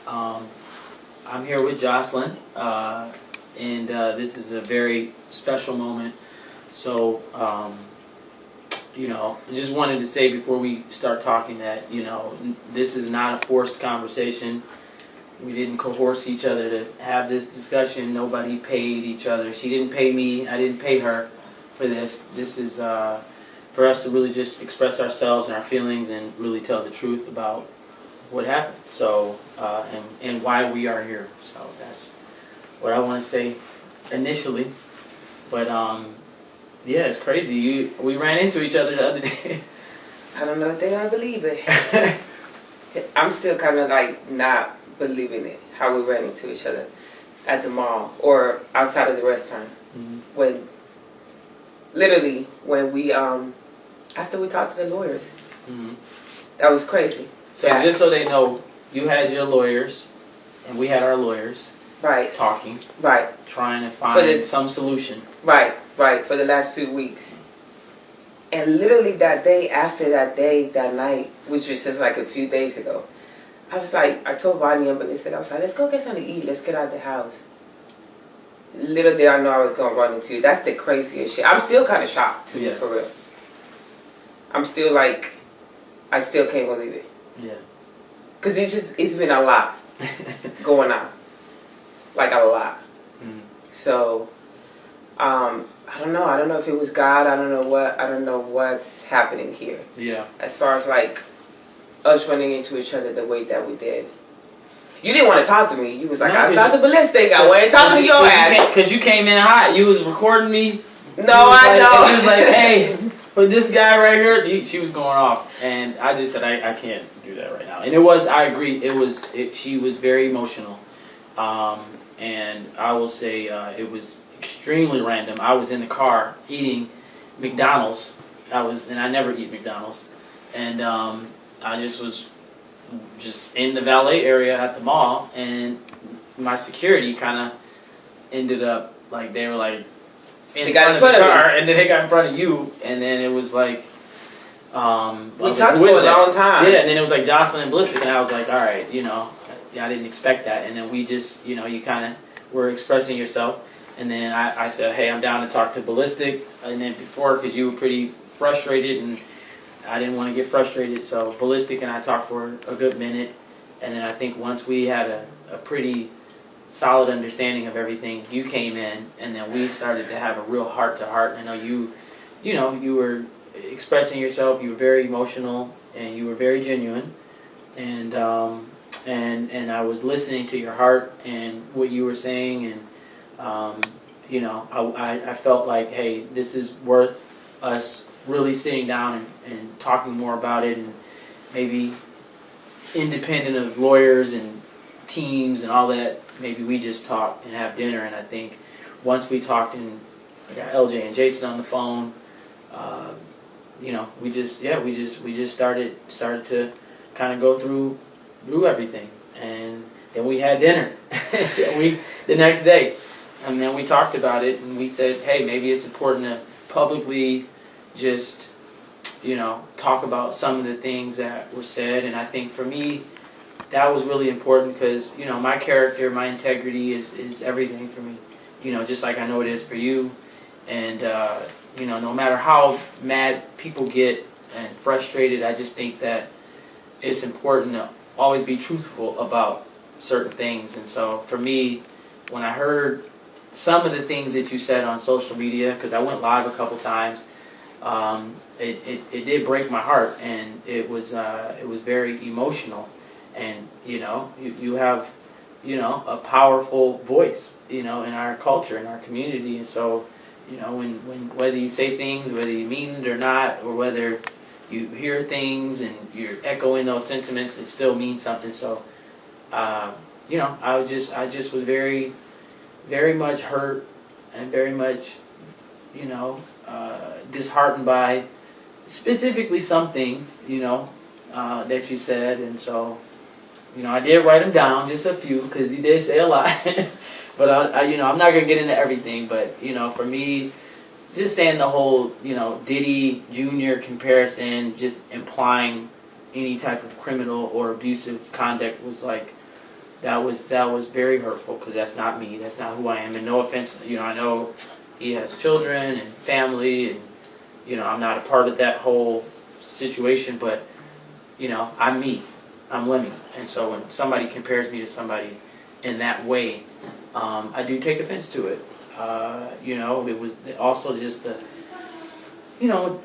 I'm here with Joseline, and this is a very special moment. So, I just wanted to say before we start talking that, this is not a forced conversation. We didn't coerce each other to have this discussion. Nobody paid each other. She didn't pay me. I didn't pay her for this. This is for us to really just express ourselves and our feelings and really tell the truth about what happened. So, and why we are here. So that's what I want to say initially. But yeah, it's crazy. We ran into each other the other day. I don't know if they're gonna believe it. I'm still kind of like not believing it. How we ran into each other at the mall or outside of the restaurant. Mm-hmm. When we after we talked to the lawyers. Mm-hmm. That was crazy. So just so they know, you had your lawyers, and we had our lawyers. Right. Talking. Right. Trying to find some solution. Right. For the last few weeks. And literally that day, after that day, that night, which was just like a few days ago, I was like, I told Bonnie and Melissa, I was like, let's go get something to eat. Let's get out of the house. Little did I know I was going to run into you. That's the craziest shit. I'm still kind of shocked, to be for real. I'm still like, I still can't believe it. Yeah. Because it's been a lot going on. Like a lot. Mm. So, I don't know. I don't know if it was God. I don't know what's happening here. Yeah. As far as like us running into each other the way that we did. You didn't want to talk to me. You was like, I talked to Ballistic. I want to talk to your ass. Because you came in hot. You was recording me. No, I know. She was like, hey, but this guy right here, she was going off. And I just said, I can't do that right now. And I agree, she was very emotional. And I will say it was extremely random. I was in the car eating McDonald's. And I never eat McDonald's. And I just was in the valet area at the mall, and my security kind of ended up like they were like in front of the car, and then they got in front of you, and then it was like we talked for a long time. Yeah, and then it was like Joseline and Ballistic, and I was like, all right, I didn't expect that, and then we just you kind of were expressing yourself, and then I said, hey, I'm down to talk to Ballistic, and then before because you were pretty frustrated and I didn't want to get frustrated, so Ballistic and I talked for a good minute, and then I think once we had a pretty solid understanding of everything, you came in, and then we started to have a real heart-to-heart. And I know you were expressing yourself. You were very emotional, and you were very genuine, and I was listening to your heart and what you were saying, and I felt like, hey, this is worth us really sitting down and talking more about it, and maybe independent of lawyers and teams and all that, maybe we just talk and have dinner. And I think once we talked and I got LJ and Jason on the phone, we just started to kind of go through everything, and then we had dinner the next day, and then we talked about it, and we said, hey, maybe it's important to publicly just talk about some of the things that were said. And I think for me that was really important because my character, my integrity is everything for me, just like I know it is for you. And no matter how mad people get and frustrated, I just think that it's important to always be truthful about certain things. And so for me, when I heard some of the things that you said on social media, because I went live a couple times, it did break my heart, and it was very emotional. And you have a powerful voice in our culture, in our community. And so when whether you say things, whether you mean it or not, or whether you hear things and you're echoing those sentiments, it still means something. So I just was very, very much hurt and very much disheartened by specifically some things that you said. And so I did write them down, just a few, because you did say a lot. But I'm not gonna get into everything. But for me, just saying the whole Diddy Jr. comparison, just implying any type of criminal or abusive conduct was like that was very hurtful because that's not me. That's not who I am. And no offense, I know he has children and family, and I'm not a part of that whole situation. But I'm me. I'm Lemmy. And so when somebody compares me to somebody in that way, I do take offense to it. It was also just the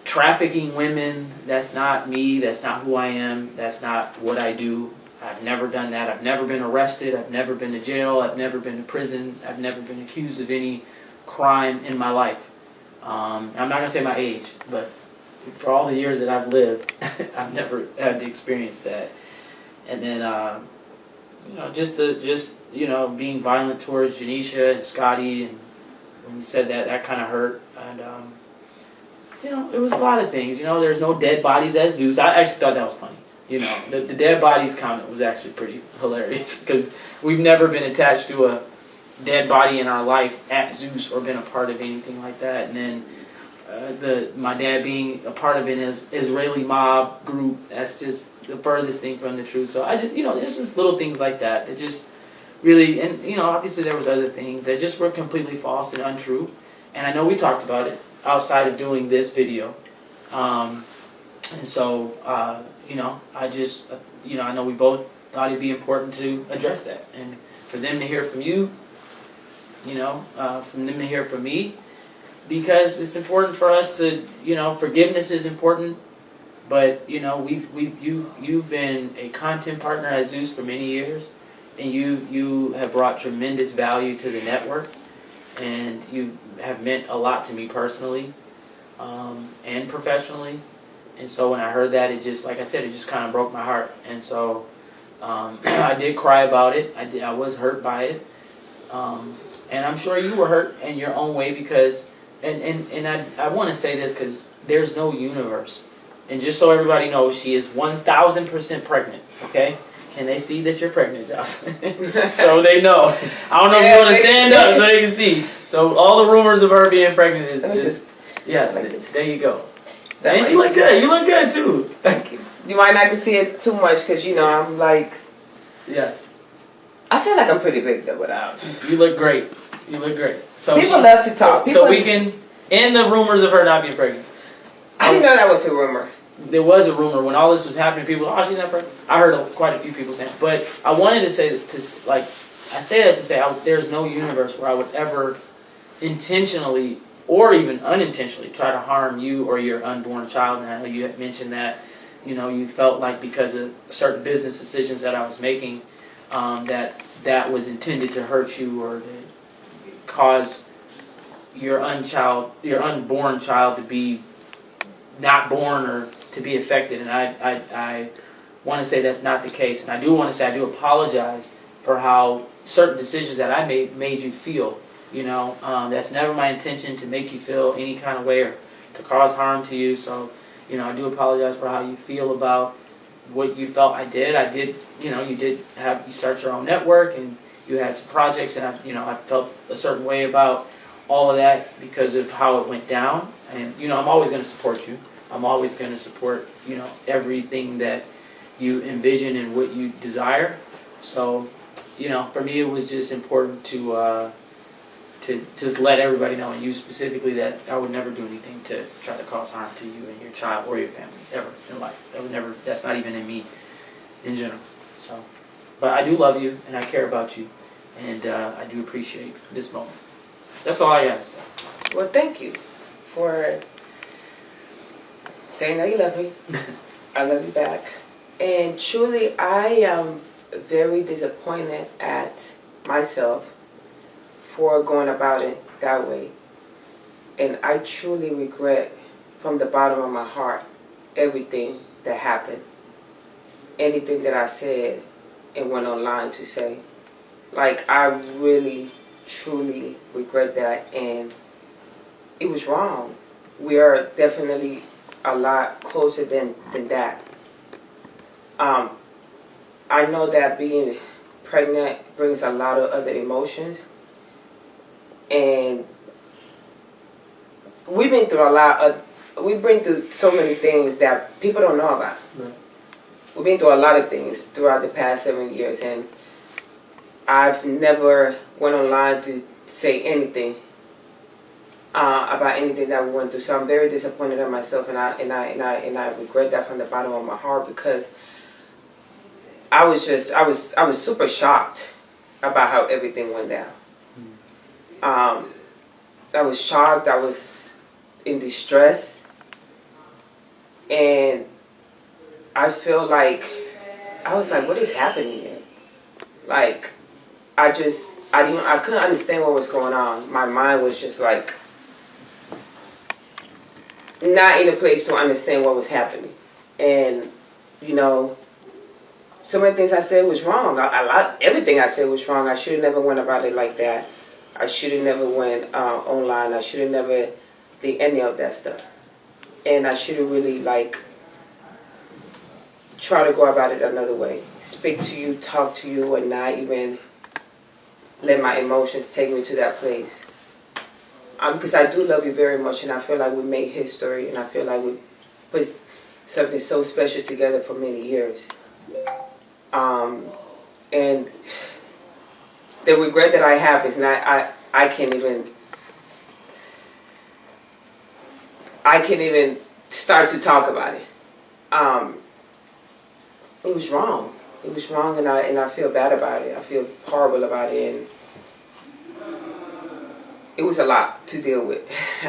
trafficking women. That's not me. That's not who I am. That's not what I do. I've never done that. I've never been arrested. I've never been to jail. I've never been to prison. I've never been accused of any crime in my life. I'm not going to say my age, but for all the years that I've lived, I've never had to experience that. And then, just being violent towards Janisha and Scotty, and when you said that, that kind of hurt. And, it was a lot of things. There's no dead bodies at Zeus. I actually thought that was funny. The dead bodies comment was actually pretty hilarious because we've never been attached to a dead body in our life at Zeus or been a part of anything like that. And then my dad being a part of an Israeli mob group, that's just the furthest thing from the truth. So I just, there's just little things like that that just really, and obviously there was other things that just were completely false and untrue. And I know we talked about it outside of doing this video. And so, I just, I know we both thought it'd be important to address that. And for them to hear from you, from them to hear from me, because it's important for us to, forgiveness is important. But, you've been a content partner at Zeus for many years, and you have brought tremendous value to the network, and you have meant a lot to me personally, and professionally. And so when I heard that, it just, like I said, it just kind of broke my heart. And so I did cry about it. I was hurt by it. And I'm sure you were hurt in your own way because, and I want to say this because there's no universe. And just so everybody knows, she is 1,000% pregnant, okay? Can they see that you're pregnant, Joseline? So they know. I don't know if you want to stand up so they can see. So all the rumors of her being pregnant is just, yes, there you go. And you look good. You look good, too. Thank you. You might not see it too much because, I'm like... Yes. I feel like I'm pretty big, though, without... You look great. You look great. So people love to talk. So we can end the rumors of her not being pregnant. I didn't know that was a rumor. There was a rumor when all this was happening. People, she's not pregnant. I heard quite a few people saying it. But I wanted to say that I say that to say there's no universe where I would ever intentionally or even unintentionally try to harm you or your unborn child. And I know you had mentioned that, you felt like because of certain business decisions that I was making, that was intended to hurt you or to cause your unborn child to be not born or to be affected. And I want to say that's not the case. And I do want to say I do apologize for how certain decisions that I made you feel. That's never my intention to make you feel any kind of way or to cause harm to you. So, I do apologize for how you feel about what you felt I did. I did, you start your own network and you had some projects and I felt a certain way about all of that because of how it went down. And, I'm always going to support you. I'm always going to support, everything that you envision and what you desire. So, for me it was just important to just let everybody know, and you specifically, that I would never do anything to try to cause harm to you and your child or your family ever in life. That's not even in me in general. So, but I do love you and I care about you, and I do appreciate this moment. That's all I got to say. Well, thank you for saying that you love me. I love you back. And truly, I am very disappointed at myself for going about it that way. And I truly regret from the bottom of my heart everything that happened. Anything that I said and went online to say. Like, I really, truly regret that, and it was wrong. We are definitely a lot closer than that. I know that being pregnant brings a lot of other emotions, and we've been through we bring through so many things that people don't know about. Right. We've been through a lot of things throughout the past 7 years, and I've never went online to say anything about anything that we went through. So I'm very disappointed in myself, and I regret that from the bottom of my heart, because I was super shocked about how everything went down. I was shocked. I was in distress, and I feel like I was like, what is happening here? Like, I couldn't understand what was going on. My mind was just like not in a place to understand what was happening. And, you know, some of the things I said was wrong. Everything I said was wrong. I should have never went about it like that. I should have never went online. I should have never did any of that stuff. And I should have really, like, try to go about it another way. Speak to you, talk to you, and not even let my emotions take me to that place. Because I do love you very much, and I feel like we made history, and I feel like we put something so special together for many years. And the regret that I have is not, I can't even start to talk about it. It was wrong. It was wrong, and I feel bad about it. I feel horrible about it, and it was a lot to deal with.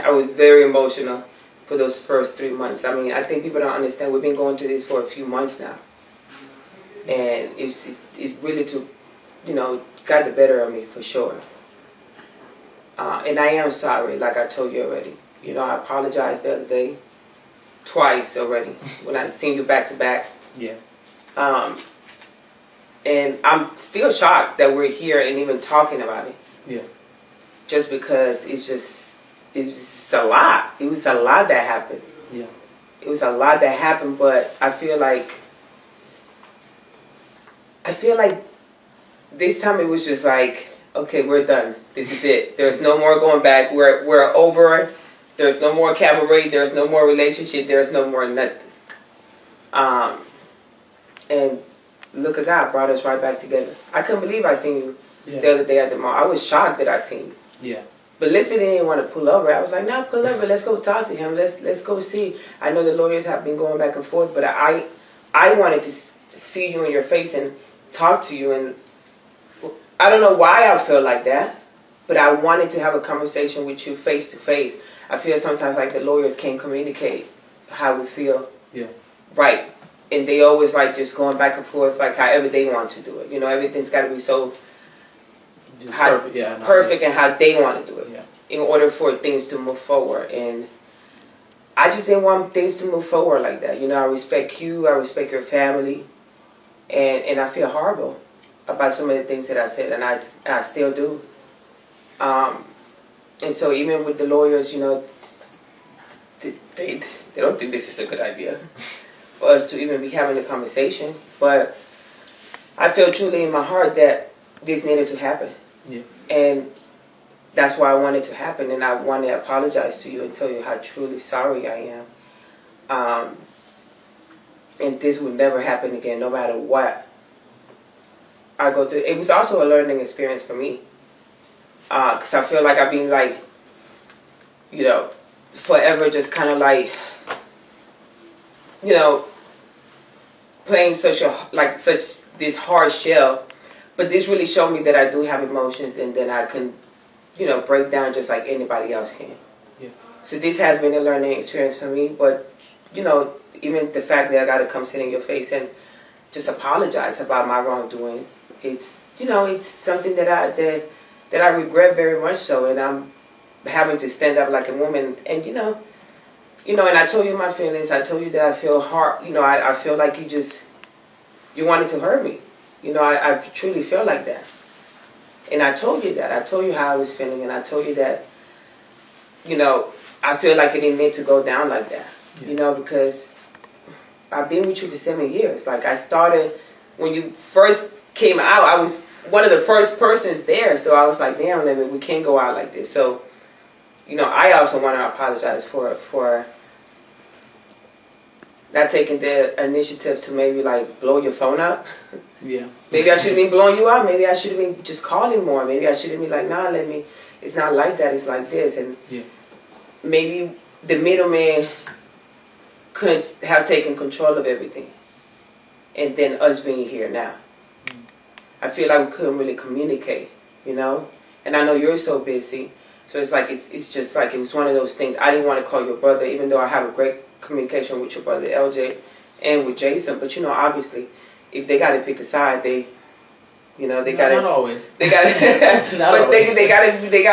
I was very emotional for those first 3 months. I mean, I think people don't understand. We've been going through this for a few months now, and it really took, got the better of me for sure. And I am sorry, like I told you already. I apologized the other day, twice already, when I seen you back to back. Yeah. And I'm still shocked that we're here and even talking about it. Yeah. Just because it's a lot. It was a lot that happened. Yeah. It was a lot that happened, but I feel like this time it was just like, okay, we're done. This is it. There's no more going back. We're over. There's no more cabaret. There's no more relationship. There's no more nothing. And look at God, brought us right back together. I couldn't believe I seen you the other day at the mall. I was shocked that I seen you. Yeah. But Listy didn't want to pull over. I was like, no, pull over. Let's go talk to him. Let's go see. I know the lawyers have been going back and forth, but I wanted to see you in your face and talk to you. And I don't know why I feel like that, but I wanted to have a conversation with you face to face. I feel sometimes like the lawyers can't communicate how we feel. Yeah. Right. And they always like just going back and forth like however they want to do it. Everything's got to be so perfect and how they want to do it in order for things to move forward. And I just didn't want things to move forward like that. I respect you. I respect your family. And I feel horrible about some of the things that I said. And I still do. And so even with the lawyers, they don't think this is a good idea for us to even be having a conversation. But I feel truly in my heart that this needed to happen. Yeah. And that's why I wanted it to happen. And I want to apologize to you and tell you how truly sorry I am. And this will never happen again, no matter what I go through. It was also a learning experience for me. Because I feel like I've been like, forever just kind of like, playing such this hard shell. But this really showed me that I do have emotions and that I can, break down just like anybody else can. Yeah. So this has been a learning experience for me. But, even the fact that I got to come sit in your face and just apologize about my wrongdoing, it's something that I regret very much so. And I'm having to stand up like a woman. And, and I told you my feelings. I told you that I feel hard. I feel like you wanted to hurt me. I truly feel like that. And I told you that. I told you how I was feeling. And I told you that, I feel like it didn't meant to go down like that. Yeah. Because I've been with you for 7 years. Like, I started, when you first came out, I was one of the first persons there. So I was like, damn, we can't go out like this. So, I also want to apologize for not taking the initiative to maybe like blow your phone up Yeah. Maybe I should have been blowing you out. Maybe I should have been just calling more. Maybe I should have been like, nah, it's not like that. It's like this. And maybe the middleman couldn't have taken control of everything. And then us being here now. I feel like we couldn't really communicate, you know? And I know you're so busy. So it's like, it's just like, it was one of those things. I didn't want to call your brother, even though I have a great communication with your brother, LJ, and with Jason. But, you know, obviously, if they got to pick a side, they got to. Not always. They got to. Not but always. they got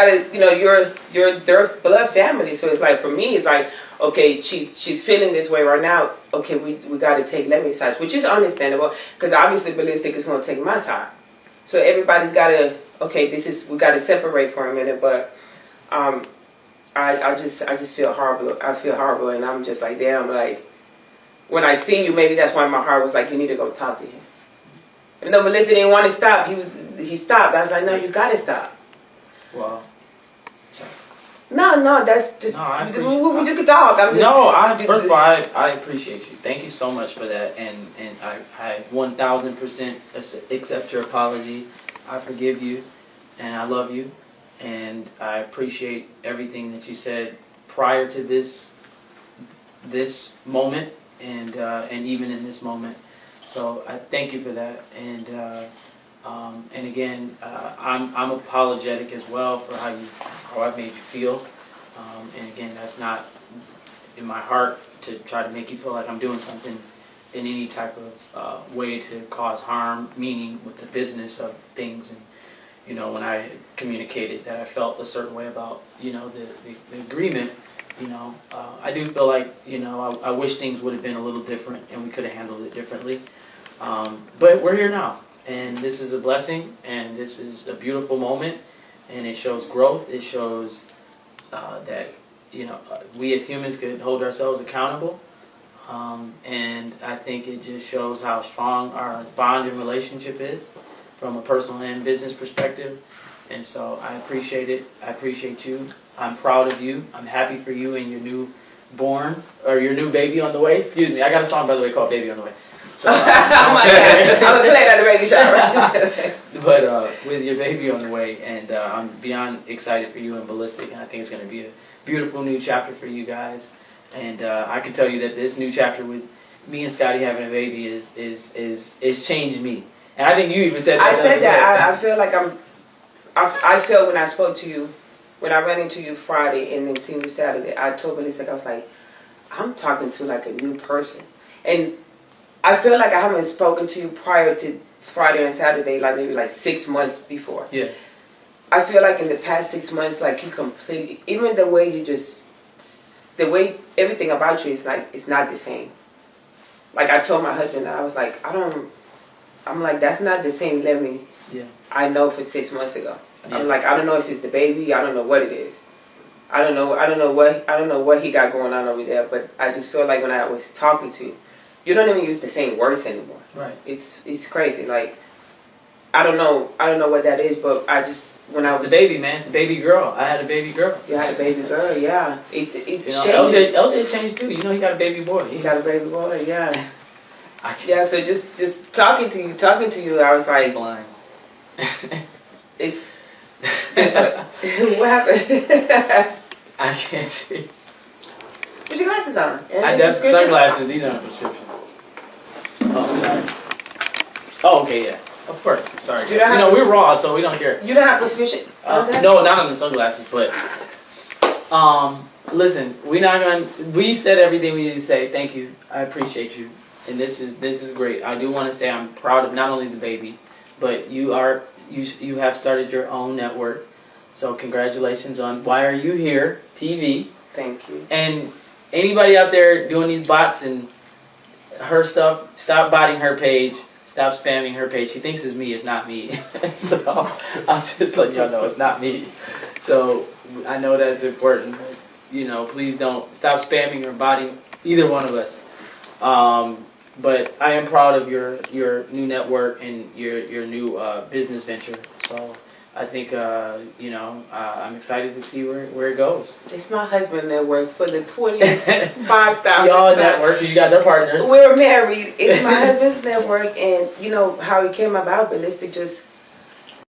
to, you know, you're their blood family. So it's like, for me, it's like, okay, she's feeling this way right now. Okay, we got to take Lemmy's side, which is understandable, because obviously Ballistic is going to take my side. So everybody's got to, okay, we got to separate for a minute, but I just feel horrible. I feel horrible, and I'm just like, damn, like, when I see you, maybe that's why my heart was like, you need to go talk to him. Even though Melissa didn't want to stop, he stopped. I was like, no, you got to stop. Well, no, that's just, no, you can talk. First of all, I appreciate you. Thank you so much for that, and I 1000% accept your apology. I forgive you, and I love you, and I appreciate everything that you said prior to this moment, and even in this moment. So I thank you for that, and again, I'm apologetic as well for how I've made you feel, and again, that's not in my heart to try to make you feel like I'm doing something in any type of way to cause harm, meaning with the business of things. And you know, when I communicated that I felt a certain way about, you know, the agreement, you know, I do feel like, you know, I wish things would have been a little different and we could have handled it differently. But we're here now, and this is a blessing, and this is a beautiful moment, and it shows growth. It shows that, you know, we as humans could hold ourselves accountable, and I think it just shows how strong our bond and relationship is from a personal and business perspective. And so I appreciate it. I appreciate you. I'm proud of you. I'm happy for you and your new baby on the way. Excuse me. I got a song, by the way, called Baby on the Way. So, oh my God. I'm going to play that at the baby shower. But with your baby on the way, and I'm beyond excited for you and Ballistic, and I think it's going to be a beautiful new chapter for you guys. And I can tell you that this new chapter with me and Scotty having a baby is changed me. And I think you even said that. I said that. I feel like I felt when I spoke to you, when I ran into you Friday and then seen you Saturday, I told Ballistic, I was like, I'm talking to like a new person. And I feel like I haven't spoken to you prior to Friday and Saturday, like maybe like 6 months before. Yeah. I feel like in the past 6 months, like you completely, even the way everything about you is like, it's not the same. Like I told my husband that I was like, I'm like, that's not the same Lemmy I know for 6 months ago. Yeah. I'm like, I don't know if it's the baby, I don't know what it is. I don't know what he got going on over there, but I just feel like when I was talking to you, you don't even use the same words anymore. Right. It's crazy. Like I don't know what that is, but it's the baby, man. It's the baby girl. I had a baby girl. You had a baby girl, yeah. It you know, LJ changed too. You know, he got a baby boy. He got a baby boy, yeah. Yeah. So just talking to you, I was like, blind. It's what happened? I can't see. Put your glasses on. That's sunglasses. These aren't prescription. Oh, sorry. Oh, okay, yeah. Of course. Sorry. You know, we're raw, so we don't care. You don't have prescription? No, not on the sunglasses, but listen, we said everything we need to say. Thank you. I appreciate you. And this is great. I do want to say I'm proud of not only the baby, but you have started your own network. So congratulations on Why Are You Here TV. Thank you. And anybody out there doing these bots and her stuff, stop botting her page. Stop spamming her page. She thinks it's me. It's not me. So I'm just letting y'all know it's not me. So I know that's important. But, you know, please don't stop spamming or botting either one of us. But I am proud of your new network and your new business venture. So I think I'm excited to see where it goes. It's my husband that works for the 25,000. Y'all network. You guys are partners. We're married. It's my husband's network, and you know how it came about. Ballistic just